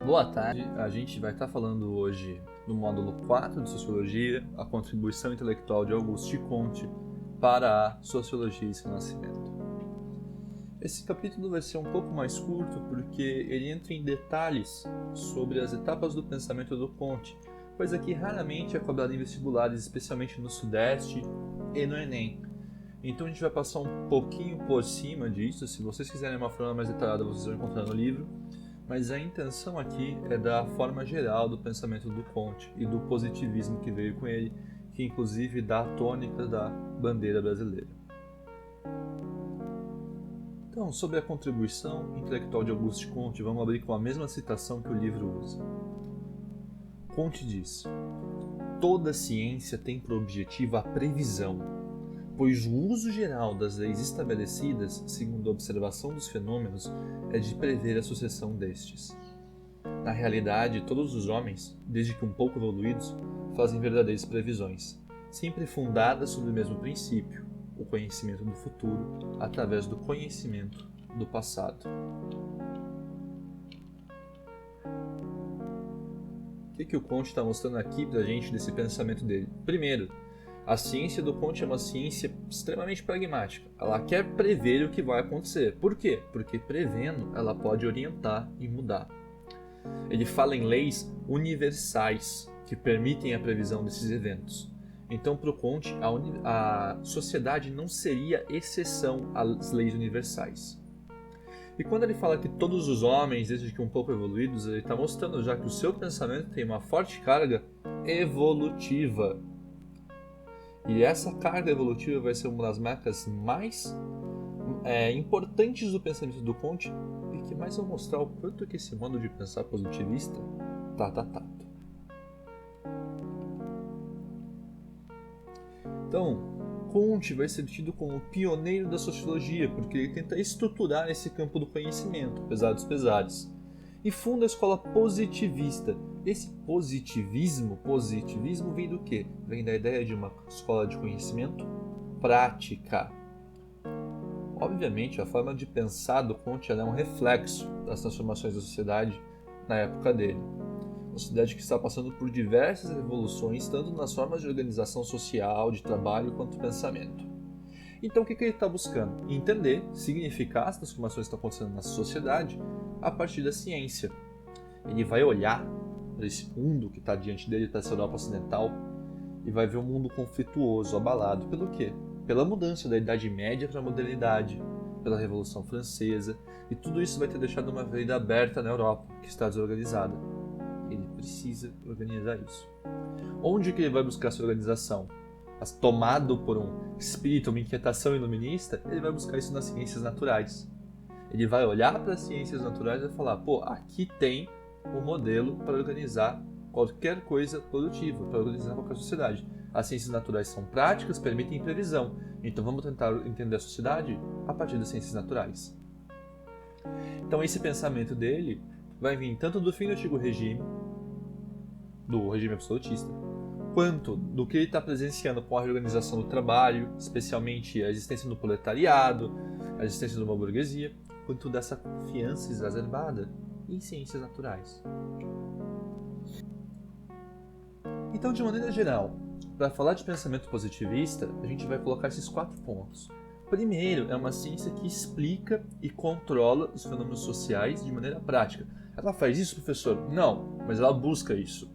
Boa tarde, a gente vai estar falando hoje no módulo 4 de Sociologia, a contribuição intelectual de Auguste Comte para a Sociologia e seu nascimento. Esse capítulo vai ser um pouco mais curto porque ele entra em detalhes sobre as etapas do pensamento do Comte, coisa que raramente é cobrada em vestibulares, especialmente no Sudeste e no Enem. Então a gente vai passar um pouquinho por cima disso. Se vocês quiserem uma forma mais detalhada, vocês vão encontrar no livro. Mas a intenção aqui é dar a forma geral do pensamento do Comte e do positivismo que veio com ele, que inclusive dá a tônica da bandeira brasileira. Então, sobre a contribuição intelectual de Auguste Comte, vamos abrir com a mesma citação que o livro usa. Comte diz: toda ciência tem por objetivo a previsão, pois o uso geral das leis estabelecidas, segundo a observação dos fenômenos, é de prever a sucessão destes. Na realidade, todos os homens, desde que um pouco evoluídos, fazem verdadeiras previsões, sempre fundadas sobre o mesmo princípio, o conhecimento do futuro através do conhecimento do passado. O que o Comte está mostrando aqui para a gente desse pensamento dele? Primeiro, a ciência do Comte é uma ciência extremamente pragmática. Ela quer prever o que vai acontecer. Por quê? Porque prevendo, ela pode orientar e mudar. Ele fala em leis universais que permitem a previsão desses eventos. Então, para o Comte, a sociedade não seria exceção às leis universais. E quando ele fala que todos os homens, desde que um pouco evoluídos, ele está mostrando já que o seu pensamento tem uma forte carga evolutiva. E essa carga evolutiva vai ser uma das marcas mais importantes do pensamento do Comte e que mais vai mostrar o quanto que esse modo de pensar positivista está datado. Então, Comte vai ser tido como o pioneiro da sociologia porque ele tenta estruturar esse campo do conhecimento, apesar dos pesares, e funda a escola positivista. Esse positivismo vem do quê? Vem da ideia de uma escola de conhecimento prática. Obviamente, a forma de pensar do Comte é um reflexo das transformações da sociedade na época dele. Uma sociedade que está passando por diversas revoluções, tanto nas formas de organização social, de trabalho, quanto pensamento. Então, o que ele está buscando? Entender, significar as transformações que estão acontecendo na sociedade a partir da ciência. Ele vai olhar para esse mundo que está diante dele, para essa Europa ocidental, e vai ver um mundo conflituoso, abalado pelo quê? Pela mudança da Idade Média para a modernidade, pela Revolução Francesa, e tudo isso vai ter deixado uma ferida aberta na Europa, que está desorganizada. Ele precisa organizar isso. Onde que ele vai buscar essa organização? Tomado por um espírito, uma inquietação iluminista, ele vai buscar isso nas ciências naturais. Ele vai olhar para as ciências naturais e vai falar, aqui tem um modelo para organizar qualquer coisa produtiva, para organizar qualquer sociedade. As ciências naturais são práticas, permitem previsão. Então vamos tentar entender a sociedade a partir das ciências naturais. Então esse pensamento dele vai vir tanto do fim do antigo regime, do regime absolutista, quanto do que ele está presenciando com a reorganização do trabalho, especialmente a existência do proletariado, a existência de uma burguesia, quanto dessa confiança exacerbada em ciências naturais. Então, de maneira geral, para falar de pensamento positivista, a gente vai colocar esses 4 pontos. Primeiro, é uma ciência que explica e controla os fenômenos sociais de maneira prática. Ela faz isso, professor? Não, mas ela busca isso.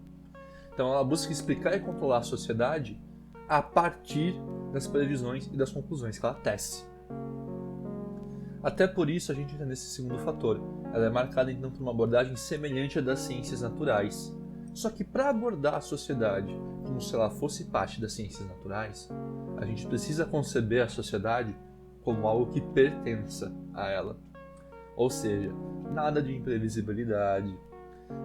Então, ela busca explicar e controlar a sociedade a partir das previsões e das conclusões que ela tece. Até por isso a gente entra nesse segundo fator. Ela é marcada então por uma abordagem semelhante à das ciências naturais. Só que para abordar a sociedade como se ela fosse parte das ciências naturais, a gente precisa conceber a sociedade como algo que pertença a ela. Ou seja, nada de imprevisibilidade,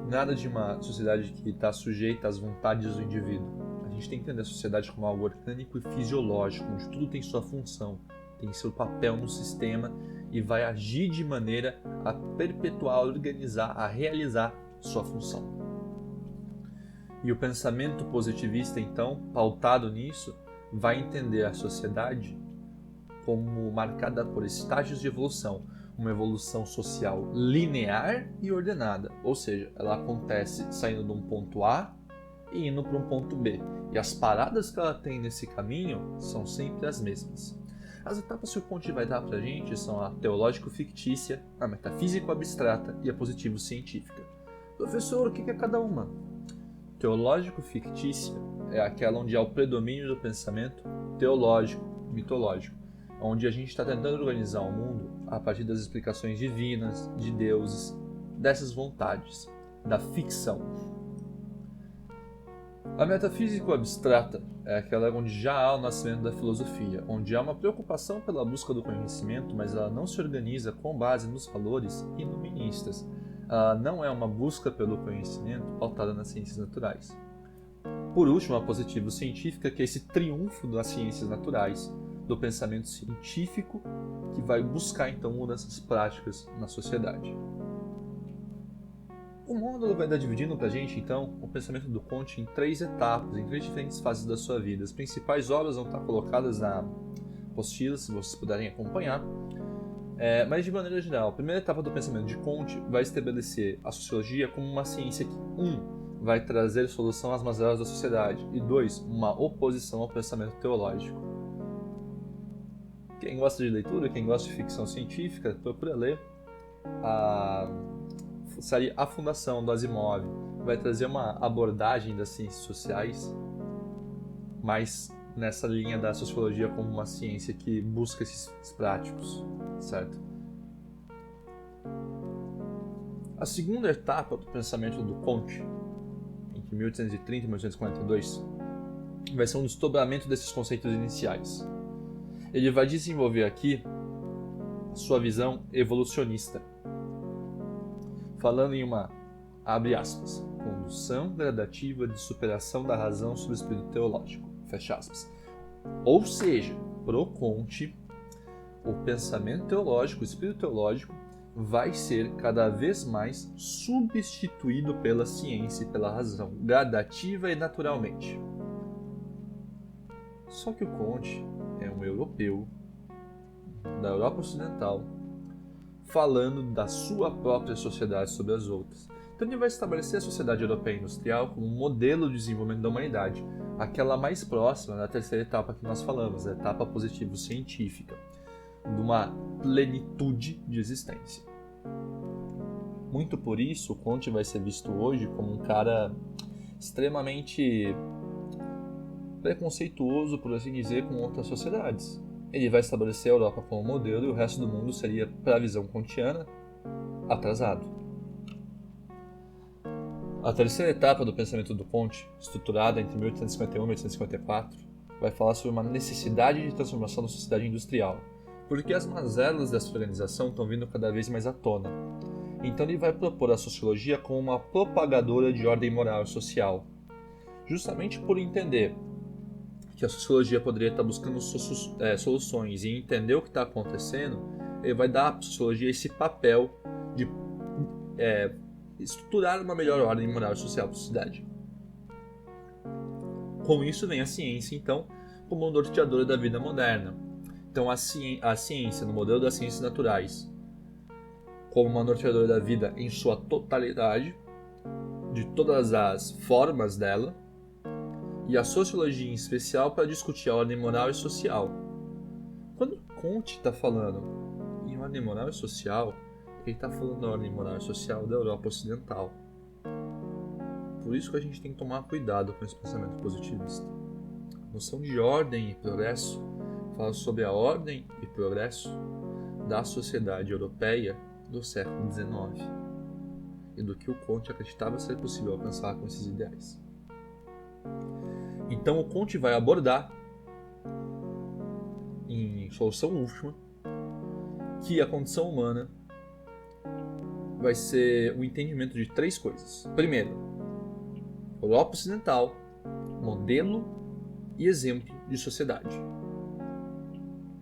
nada de uma sociedade que está sujeita às vontades do indivíduo. A gente tem que entender a sociedade como algo orgânico e fisiológico, onde tudo tem sua função, tem seu papel no sistema e vai agir de maneira a perpetuar, a organizar, a realizar sua função. E o pensamento positivista, então, pautado nisso, vai entender a sociedade como marcada por estágios de evolução, uma evolução social linear e ordenada, ou seja, ela acontece saindo de um ponto A e indo para um ponto B, e as paradas que ela tem nesse caminho são sempre as mesmas. As etapas que o Conte vai dar para a gente são a teológico-fictícia, a metafísico-abstrata e a positivo-científica. Professor, o que é cada uma? Teológico-fictícia é aquela onde há o predomínio do pensamento teológico, mitológico, onde a gente está tentando organizar o mundo a partir das explicações divinas, de deuses, dessas vontades, da ficção. A metafísica abstrata é aquela onde já há o nascimento da filosofia, onde há uma preocupação pela busca do conhecimento, mas ela não se organiza com base nos valores iluministas. Ela não é uma busca pelo conhecimento pautada nas ciências naturais. Por último, a positivo-científica, que é esse triunfo das ciências naturais, do pensamento científico, que vai buscar então mudanças práticas na sociedade. O módulo vai estar dividindo para a gente, então, o pensamento do Conte em 3 etapas, em 3 diferentes fases da sua vida. As principais obras vão estar colocadas na apostila, se vocês puderem acompanhar. Mas, de maneira geral, a primeira etapa do pensamento de Conte vai estabelecer a sociologia como uma ciência que, 1, vai trazer solução às mazelas da sociedade, e 2, uma oposição ao pensamento teológico. Quem gosta de leitura, quem gosta de ficção científica, procura ler a Fundação do Asimov. Vai trazer uma abordagem das ciências sociais, mas nessa linha da sociologia como uma ciência que busca esses práticos, certo? A segunda etapa do pensamento do Conte, entre 1830 e 1842, vai ser um desdobramento desses conceitos iniciais. Ele vai desenvolver aqui a sua visão evolucionista, falando em uma, abre aspas, condução gradativa de superação da razão sobre o espírito teológico, fecha aspas. Ou seja, pro Conte, o pensamento teológico, o espírito teológico, vai ser cada vez mais substituído pela ciência e pela razão, gradativa e naturalmente. Só que o Conte é um europeu, da Europa Ocidental, falando da sua própria sociedade sobre as outras. Então ele vai estabelecer a sociedade europeia industrial como um modelo de desenvolvimento da humanidade, aquela mais próxima da terceira etapa que nós falamos, a etapa positivo-científica, de uma plenitude de existência. Muito por isso, o Conte vai ser visto hoje como um cara extremamente preconceituoso, por assim dizer, com outras sociedades. Ele vai estabelecer a Europa como modelo e o resto do mundo seria, para a visão kantiana, atrasado. A terceira etapa do pensamento do Conte, estruturada entre 1851 e 1854, vai falar sobre uma necessidade de transformação da sociedade industrial, porque as mazelas dessa organização estão vindo cada vez mais à tona. Então ele vai propor a sociologia como uma propagadora de ordem moral e social, justamente por entender que a sociologia poderia estar buscando soluções e entender o que está acontecendo. Ele vai dar à sociologia esse papel de estruturar uma melhor ordem moral e social para a sociedade. Com isso vem a ciência, então, como norteadora da vida moderna. Então a ciência, no modelo das ciências naturais, como uma norteadora da vida em sua totalidade, de todas as formas dela, e a sociologia em especial para discutir a ordem moral e social. Quando Conte está falando em ordem moral e social, ele está falando da ordem moral e social da Europa Ocidental. Por isso que a gente tem que tomar cuidado com esse pensamento positivista. A noção de ordem e progresso fala sobre a ordem e progresso da sociedade europeia do século XIX e do que o Conte acreditava ser possível alcançar com esses ideais. Então o Conte vai abordar, em solução última, que a condição humana vai ser o entendimento de 3 coisas. Primeiro, Europa Ocidental, modelo e exemplo de sociedade.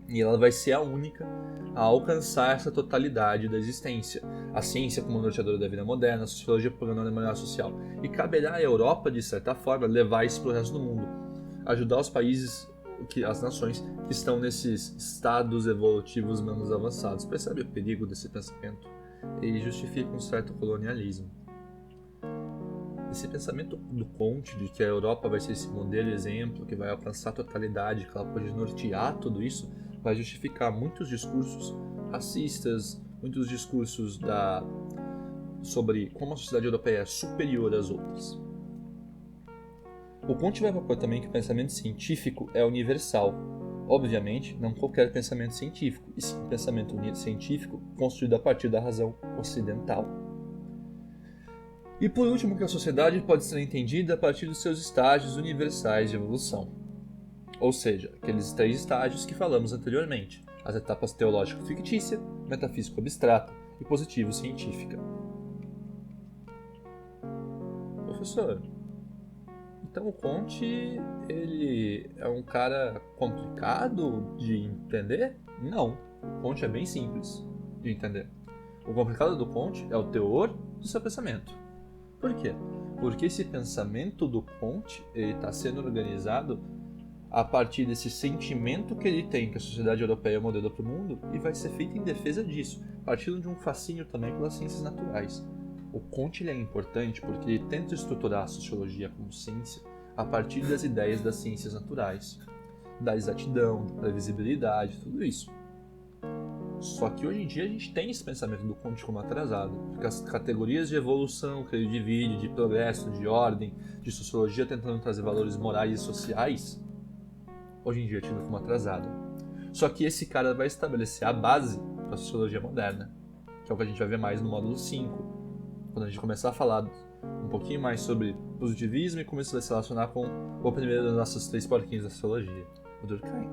E ela vai ser a única a alcançar essa totalidade da existência. A ciência como norteadora da vida moderna, a sociologia como ordem moral social. E caberá à Europa, de certa forma, levar isso para o resto do mundo. Ajudar os países que as nações que estão nesses estados evolutivos menos avançados. Percebe o perigo desse pensamento? Ele justifica um certo colonialismo. Esse pensamento do Comte de que a Europa vai ser esse modelo exemplo, que vai alcançar a totalidade, que ela pode nortear tudo isso, vai justificar muitos discursos racistas, muitos discursos sobre como a sociedade europeia é superior às outras. O Comte vai propor também que o pensamento científico é universal. Obviamente, não qualquer pensamento científico, e sim pensamento científico construído a partir da razão ocidental. E por último, que a sociedade pode ser entendida a partir dos seus estágios universais de evolução. Ou seja, aqueles 3 estágios que falamos anteriormente: as etapas teológico-fictícia, metafísico-abstrata e positivo-científica. Professor, então o Comte, ele é um cara complicado de entender? Não, o Comte é bem simples de entender. O complicado do Comte é o teor do seu pensamento. Por quê? Porque esse pensamento do Comte está sendo organizado a partir desse sentimento que ele tem que a sociedade europeia é o modelo para o mundo e vai ser feito em defesa disso, partindo de um fascínio também pelas ciências naturais. O Comte ele é importante porque ele tenta estruturar a sociologia como ciência a partir das ideias das ciências naturais, da exatidão, da previsibilidade, tudo isso. Só que hoje em dia a gente tem esse pensamento do Comte como atrasado, porque as categorias de evolução que ele divide, de progresso, de ordem, de sociologia tentando trazer valores morais e sociais, hoje em dia é tido como atrasado. Só que esse cara vai estabelecer a base para a sociologia moderna, que é o que a gente vai ver mais no módulo 5, quando a gente começar a falar um pouquinho mais sobre positivismo e como isso vai se relacionar com o primeiro dos nossos 3 porquinhos da sociologia, o Durkheim.